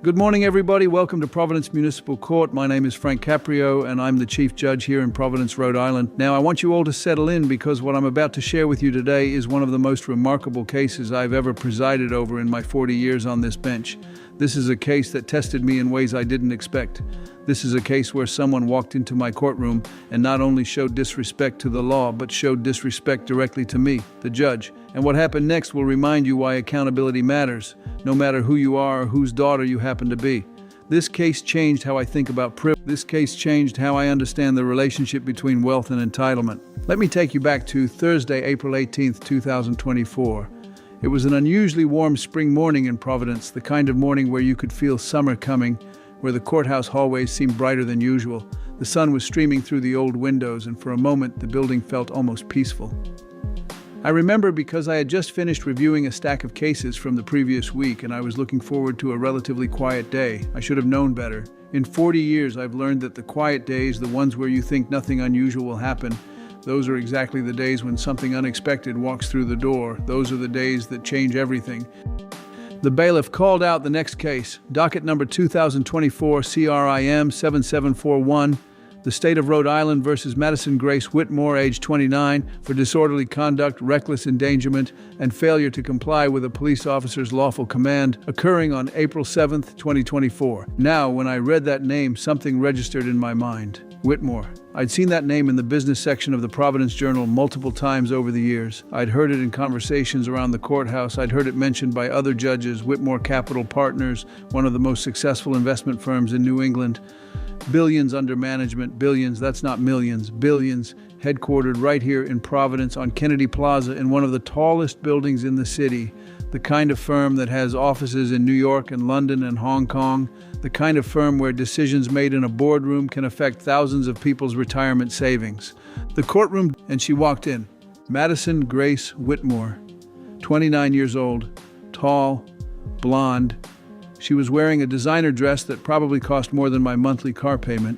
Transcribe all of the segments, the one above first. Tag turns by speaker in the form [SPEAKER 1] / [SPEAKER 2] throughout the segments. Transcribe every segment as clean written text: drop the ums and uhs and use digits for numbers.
[SPEAKER 1] Good morning, everybody. Welcome to Providence Municipal Court. My name is Frank Caprio, and I'm the Chief Judge here in Providence, Rhode Island. Now, I want you all to settle in because what I'm about to share with you today is one of the most remarkable cases I've ever presided over in my 40 years on this bench. This is a case that tested me in ways I didn't expect. This is a case where someone walked into my courtroom and not only showed disrespect to the law, but showed disrespect directly to me, the judge. And what happened next will remind you why accountability matters, no matter who you are or whose daughter you happen to be. This case changed how I think about privilege. This case changed how I understand the relationship between wealth and entitlement. Let me take you back to Thursday, April 18th, 2024. It was an unusually warm spring morning in Providence, the kind of morning where you could feel summer coming, where the courthouse hallways seemed brighter than usual. The sun was streaming through the old windows, and for a moment, the building felt almost peaceful. I remember because I had just finished reviewing a stack of cases from the previous week, and I was looking forward to a relatively quiet day. I should have known better. In 40 years, I've learned that the quiet days, the ones where you think nothing unusual will happen, those are exactly the days when something unexpected walks through the door. Those are the days that change everything. The bailiff called out the next case, docket number 2024 CRIM 7741, the State of Rhode Island versus Madison Grace Whitmore, age 29, for disorderly conduct, reckless endangerment, and failure to comply with a police officer's lawful command, occurring on April 7th, 2024. Now, when I read that name, something registered in my mind. Whitmore. I'd seen that name in the business section of the Providence Journal multiple times over the years. I'd heard it in conversations around the courthouse. I'd heard it mentioned by other judges. Whitmore Capital Partners, one of the most successful investment firms in New England. Billions under management, billions, that's not millions, billions, headquartered right here in Providence on Kennedy Plaza in one of the tallest buildings in the city. The kind of firm that has offices in New York and London and Hong Kong. The kind of firm where decisions made in a boardroom can affect thousands of people's retirement savings. The courtroom, and she walked in. Madison Grace Whitmore, 29 years old, tall, blonde. She was wearing a designer dress that probably cost more than my monthly car payment.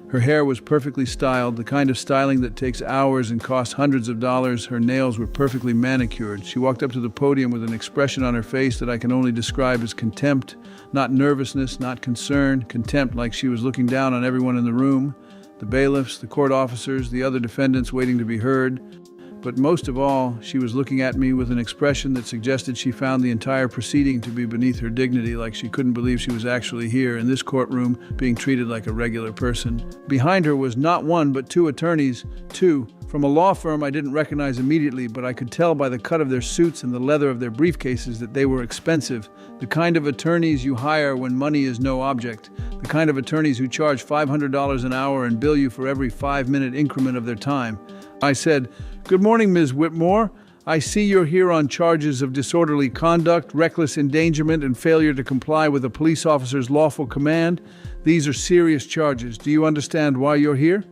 [SPEAKER 1] Her hair was perfectly styled, the kind of styling that takes hours and costs hundreds of dollars. Her nails were perfectly manicured. She walked up to the podium with an expression on her face that I can only describe as contempt. Not nervousness, not concern, contempt, like she was looking down on everyone in the room, the bailiffs, the court officers, the other defendants waiting to be heard. But most of all, she was looking at me with an expression that suggested she found the entire proceeding to be beneath her dignity, like she couldn't believe she was actually here in this courtroom being treated like a regular person. Behind her was not one, but two attorneys, two, from a law firm I didn't recognize immediately, but I could tell by the cut of their suits and the leather of their briefcases that they were expensive. The kind of attorneys you hire when money is no object. The kind of attorneys who charge $500 an hour and bill you for every 5-minute increment of their time. I said, "Good morning, Ms. Whitmore. I see you're here on charges of disorderly conduct, reckless endangerment, and failure to comply with a police officer's lawful command. These are serious charges. Do you understand why you're here?"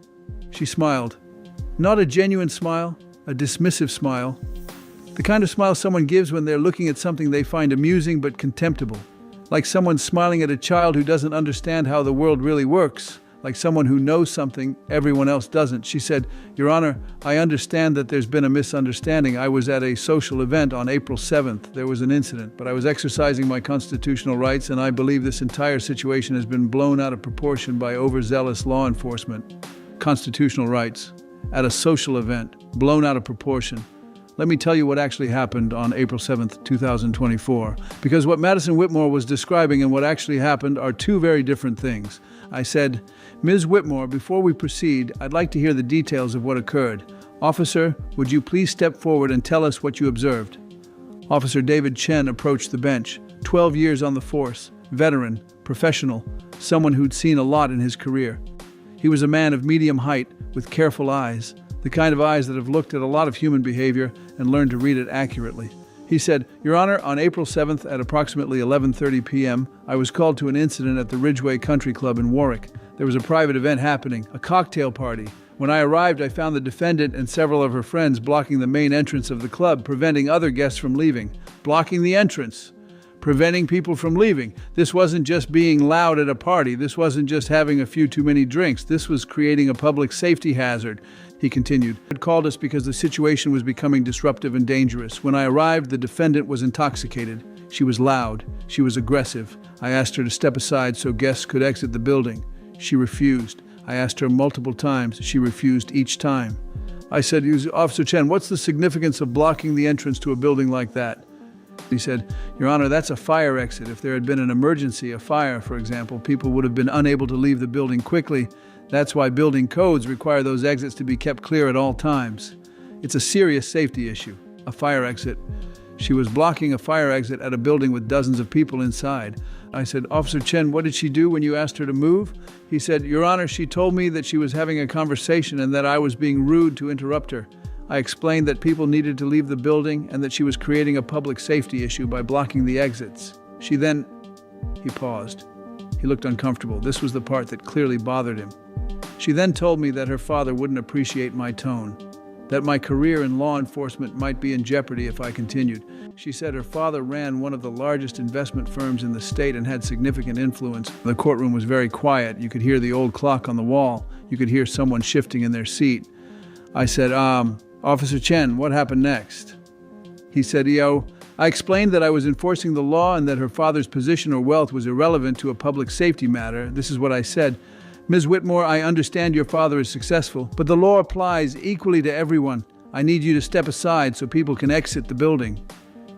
[SPEAKER 1] She smiled. Not a genuine smile, a dismissive smile. The kind of smile someone gives when they're looking at something they find amusing but contemptible. Like someone smiling at a child who doesn't understand how the world really works. Like someone who knows something everyone else doesn't. She said, "Your Honor, I understand that there's been a misunderstanding. I was at a social event on April 7th. There was an incident, but I was exercising my constitutional rights, and I believe this entire situation has been blown out of proportion by overzealous law enforcement." Constitutional rights. At a social event, blown out of proportion. Let me tell you what actually happened on April 7th, 2024. Because what Madison Whitmore was describing and what actually happened are two very different things. I said, "Ms. Whitmore, before we proceed, I'd like to hear the details of what occurred. Officer, would you please step forward and tell us what you observed?" Officer David Chen approached the bench. 12 years on the force, veteran, professional, someone who'd seen a lot in his career. He was a man of medium height with careful eyes, the kind of eyes that have looked at a lot of human behavior and learned to read it accurately. He said, "Your Honor, on April 7th at approximately 11:30 p.m., I was called to an incident at the Ridgeway Country Club in Warwick. There was a private event happening, a cocktail party. When I arrived, I found the defendant and several of her friends blocking the main entrance of the club, preventing other guests from leaving. Blocking the entrance. Preventing people from leaving. This wasn't just being loud at a party. This wasn't just having a few too many drinks. This was creating a public safety hazard." He continued. "It called us because the situation was becoming disruptive and dangerous. When I arrived, the defendant was intoxicated. She was loud. She was aggressive. I asked her to step aside so guests could exit the building. She refused. I asked her multiple times. She refused each time. I said, Officer Chen, what's the significance of blocking the entrance to a building like that? He said, Your Honor, that's a fire exit. If there had been an emergency, a fire, for example, people would have been unable to leave the building quickly. That's why building codes require those exits to be kept clear at all times. It's a serious safety issue, a fire exit. She was blocking a fire exit at a building with dozens of people inside. I said, Officer Chen, what did she do when you asked her to move? He said, Your Honor, she told me that she was having a conversation and that I was being rude to interrupt her. I explained that people needed to leave the building and that she was creating a public safety issue by blocking the exits. He paused. He looked uncomfortable. This was the part that clearly bothered him. She then told me that her father wouldn't appreciate my tone, that my career in law enforcement might be in jeopardy if I continued. She said her father ran one of the largest investment firms in the state and had significant influence. The courtroom was very quiet. You could hear the old clock on the wall. You could hear someone shifting in their seat. I said, Officer Chen, what happened next? He said, I explained that I was enforcing the law and that her father's position or wealth was irrelevant to a public safety matter. This is what I said. Ms. Whitmore, I understand your father is successful, but the law applies equally to everyone. I need you to step aside so people can exit the building.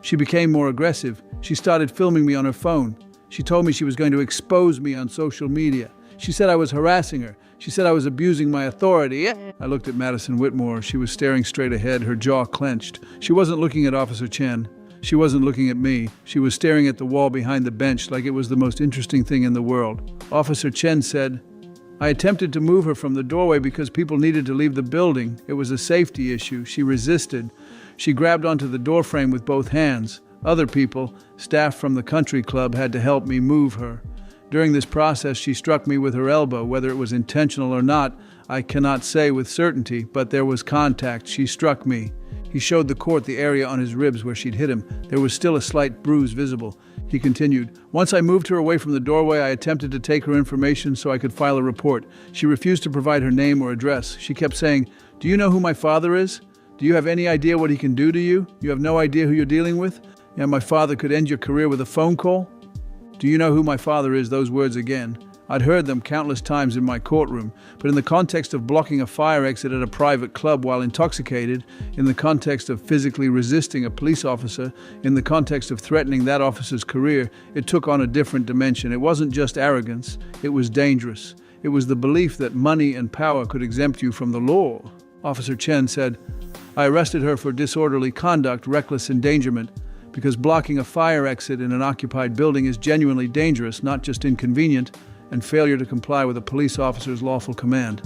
[SPEAKER 1] She became more aggressive. She started filming me on her phone. She told me she was going to expose me on social media. She said I was harassing her. She said I was abusing my authority. I looked at Madison Whitmore. She was staring straight ahead, her jaw clenched. She wasn't looking at Officer Chen. She wasn't looking at me. She was staring at the wall behind the bench like it was the most interesting thing in the world. Officer Chen said, I attempted to move her from the doorway because people needed to leave the building. It was a safety issue. She resisted. She grabbed onto the doorframe with both hands. Other people, staff from the country club, had to help me move her. During this process, she struck me with her elbow. Whether it was intentional or not, I cannot say with certainty, but there was contact. She struck me. He showed the court the area on his ribs where she'd hit him. There was still a slight bruise visible. He continued, Once I moved her away from the doorway, I attempted to take her information so I could file a report. She refused to provide her name or address. She kept saying, Do you know who my father is? Do you have any idea what he can do to you? You have no idea who you're dealing with? Yeah, my father could end your career with a phone call? Do you know who my father is? Those words again. I'd heard them countless times in my courtroom, but in the context of blocking a fire exit at a private club while intoxicated, in the context of physically resisting a police officer, in the context of threatening that officer's career, it took on a different dimension. It wasn't just arrogance, it was dangerous. It was the belief that money and power could exempt you from the law. Officer Chen said, I arrested her for disorderly conduct, reckless endangerment, because blocking a fire exit in an occupied building is genuinely dangerous, not just inconvenient, and failure to comply with a police officer's lawful command.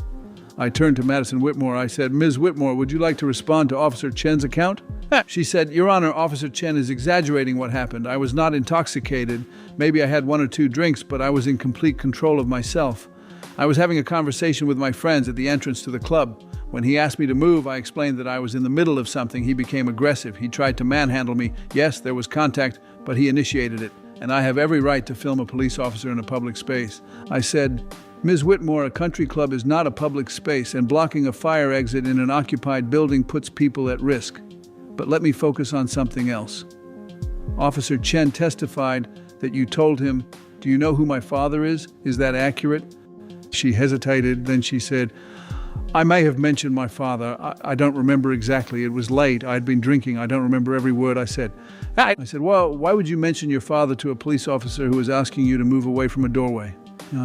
[SPEAKER 1] I turned to Madison Whitmore. I said, Ms. Whitmore, would you like to respond to Officer Chen's account? She said, Your Honor, Officer Chen is exaggerating what happened. I was not intoxicated. Maybe I had 1 or 2 drinks, but I was in complete control of myself. I was having a conversation with my friends at the entrance to the club. When he asked me to move, I explained that I was in the middle of something. He became aggressive. He tried to manhandle me. Yes, there was contact, but he initiated it. And I have every right to film a police officer in a public space. I said, Ms. Whitmore, a country club is not a public space, and blocking a fire exit in an occupied building puts people at risk. But let me focus on something else. Officer Chen testified that you told him, Do you know who my father is? Is that accurate? She hesitated, then she said, I may have mentioned my father. I don't remember exactly. It was late. I'd been drinking. I don't remember every word I said. I said, well, why would you mention your father to a police officer who was asking you to move away from a doorway?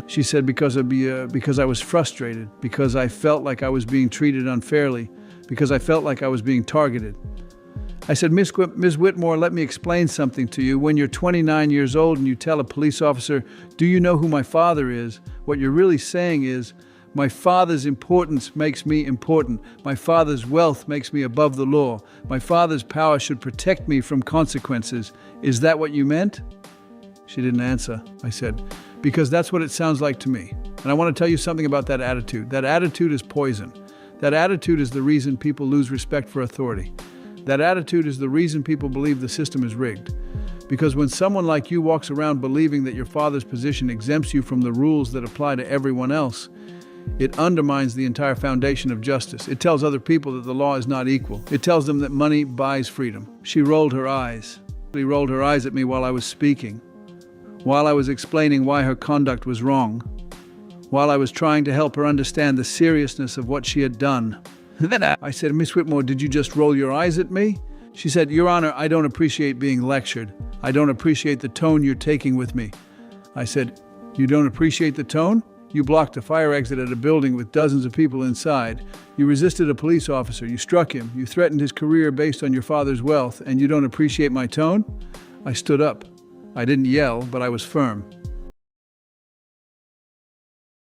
[SPEAKER 1] She said, because I was frustrated, because I felt like I was being treated unfairly, because I felt like I was being targeted. I said, Ms. Whitmore, let me explain something to you. When you're 29 years old and you tell a police officer, do you know who my father is? What you're really saying is, my father's importance makes me important. My father's wealth makes me above the law. My father's power should protect me from consequences. Is that what you meant? She didn't answer. I said, because that's what it sounds like to me. And I want to tell you something about that attitude. That attitude is poison. That attitude is the reason people lose respect for authority. That attitude is the reason people believe the system is rigged. Because when someone like you walks around believing that your father's position exempts you from the rules that apply to everyone else, it undermines the entire foundation of justice. It tells other people that the law is not equal. It tells them that money buys freedom. She rolled her eyes. She rolled her eyes at me while I was speaking, while I was explaining why her conduct was wrong, while I was trying to help her understand the seriousness of what she had done. Then I said, "Miss Whitmore, did you just roll your eyes at me?" She said, "Your Honor, I don't appreciate being lectured. I don't appreciate the tone you're taking with me." I said, "You don't appreciate the tone? You blocked a fire exit at a building with dozens of people inside. You resisted a police officer. You struck him. You threatened his career based on your father's wealth, and you don't appreciate my tone?" I stood up. I didn't yell, but I was firm.